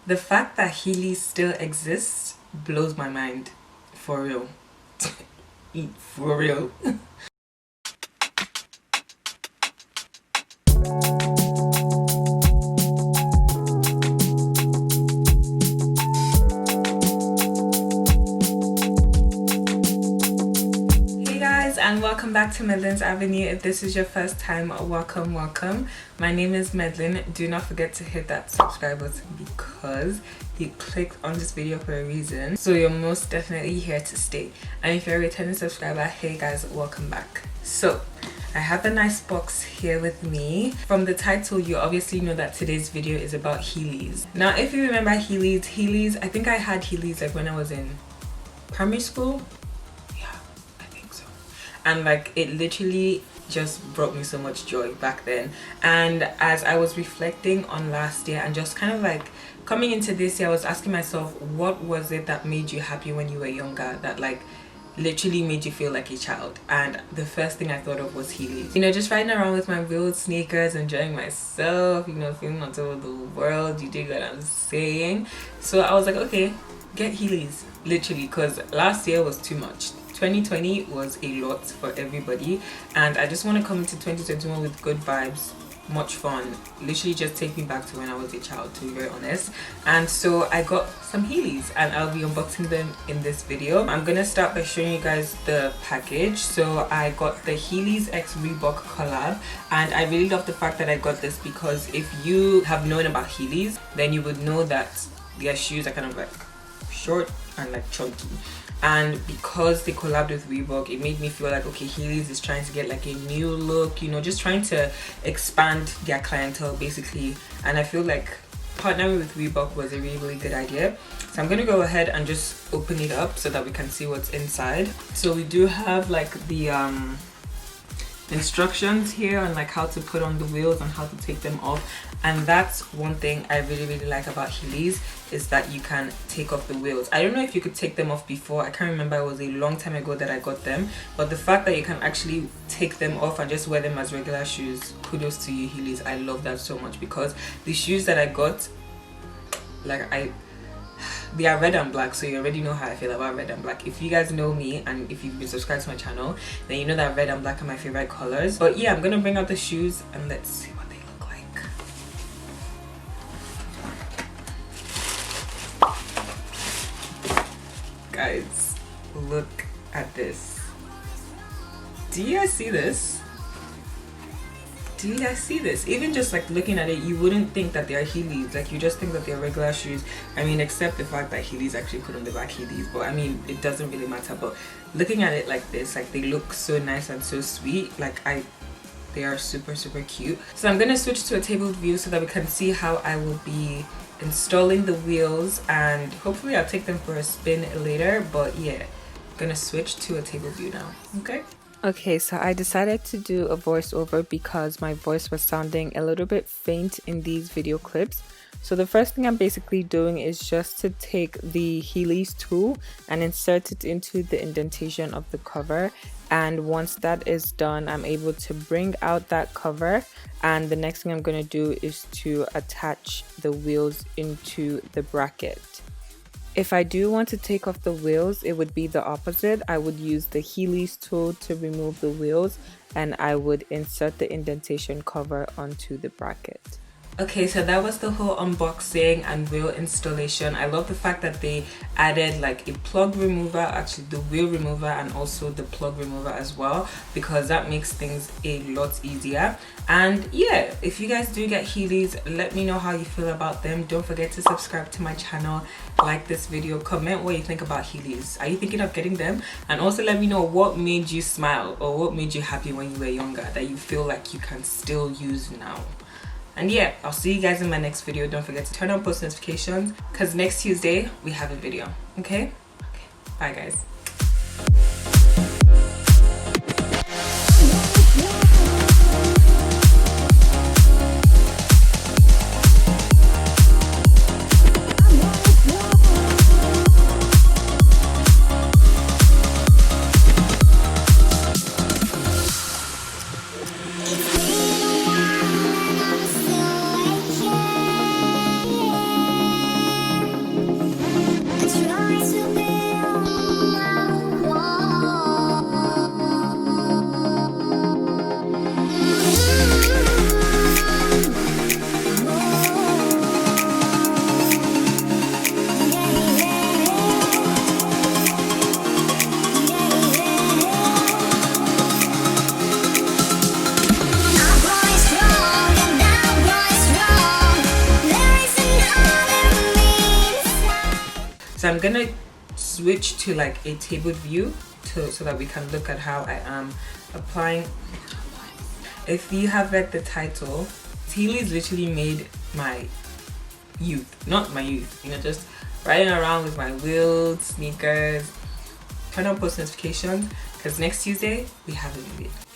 The fact that Heelys still exists blows my mind. For real. For real. And welcome back to Madeline's Avenue. If this is your first time, welcome. My name is Madeline. Do not forget to hit that subscribe button because you clicked on this video for a reason, so you're most definitely here to stay. And if you're a returning subscriber, hey guys, welcome back. So I have a nice box here with me. From the title, you obviously know that today's video is about Heelys. Now if you remember Heelys, I think I had Heelys like when I was in primary school. And like it literally just brought me so much joy back then. And as I was reflecting on last year and just kind of like coming into this year, I was asking myself, what was it that made you happy when you were younger, that like literally made you feel like a child? And the first thing I thought of was Heelys. You know, just riding around with my real sneakers, enjoying myself, you know, feeling on top of the world, you dig what I'm saying? So I was like, okay, get Heelys, literally, because last year was too much. 2020 was a lot for everybody, and I just want to come into 2021 with good vibes, much fun, literally just take me back to when I was a child, to be very honest. And so I got some Heelys and I'll be unboxing them in this video. I'm gonna start by showing you guys the package. So I got the Heelys x Reebok collab, and I really love the fact that I got this because if you have known about Heelys, then you would know that their shoes are kind of like short and like chunky. And because they collabed with Reebok, it made me feel like, okay, Heelys is trying to get like a new look, you know, just trying to expand their clientele basically. And I feel like partnering with Reebok was a really good idea. So I'm gonna go ahead and just open it up so that we can see what's inside. So we do have like the instructions here on like how to put on the wheels and how to take them off. And that's one thing I really like about Heelys, is that you can take off the wheels. I don't know if you could take them off before. I can't remember, it was a long time ago that I got them, but the fact that you can actually take them off and just wear them as regular shoes, kudos to you, Heelys. I love that so much, because the shoes that I got, like they are red and black, so you already know how I feel about red and black. If you guys know me and if you've been subscribed to my channel, then you know that red and black are my favorite colors. But yeah, I'm gonna bring out the shoes and let's see what they look like. Guys, look at this. Do you guys see this? Do you guys see this? Even just like looking at it, you wouldn't think that they are Heelys. Like you just think that they're regular shoes. I mean, except the fact that Heelys actually put on the back Heelys, but I mean, it doesn't really matter. But looking at it like this, like they look so nice and so sweet. Like they are super cute. So I'm gonna switch to a tabled view so that we can see how I will be installing the wheels, and hopefully I'll take them for a spin later. But yeah, I'm gonna switch to a table view now. Okay, so I decided to do a voiceover because my voice was sounding a little bit faint in these video clips. So the first thing I'm basically doing is just to take the Heelys tool and insert it into the indentation of the cover. And once that is done, I'm able to bring out that cover, and the next thing I'm going to do is to attach the wheels into the bracket. If I do want to take off the wheels, it would be the opposite. I would use the Heelys tool to remove the wheels, and I would insert the indentation cover onto the bracket. Okay, so that was the whole unboxing and wheel installation. I love the fact that they added like a plug remover, actually the wheel remover, and also the plug remover as well, because that makes things a lot easier. And yeah, if you guys do get Heelys, let me know how you feel about them. Don't forget to subscribe to my channel, like this video, comment what you think about Heelys. Are you thinking of getting them? And also let me know what made you smile or what made you happy when you were younger that you feel like you can still use now. And yeah, I'll see you guys in my next video. Don't forget to turn on post notifications, because next Tuesday we have a video. Okay, bye guys. So I'm gonna switch to like a table view so that we can look at how I am applying. If you have read the title, Heelys literally made my youth, not my youth, you know, just riding around with my wheeled sneakers. Turn on post notifications because next Tuesday we have a video.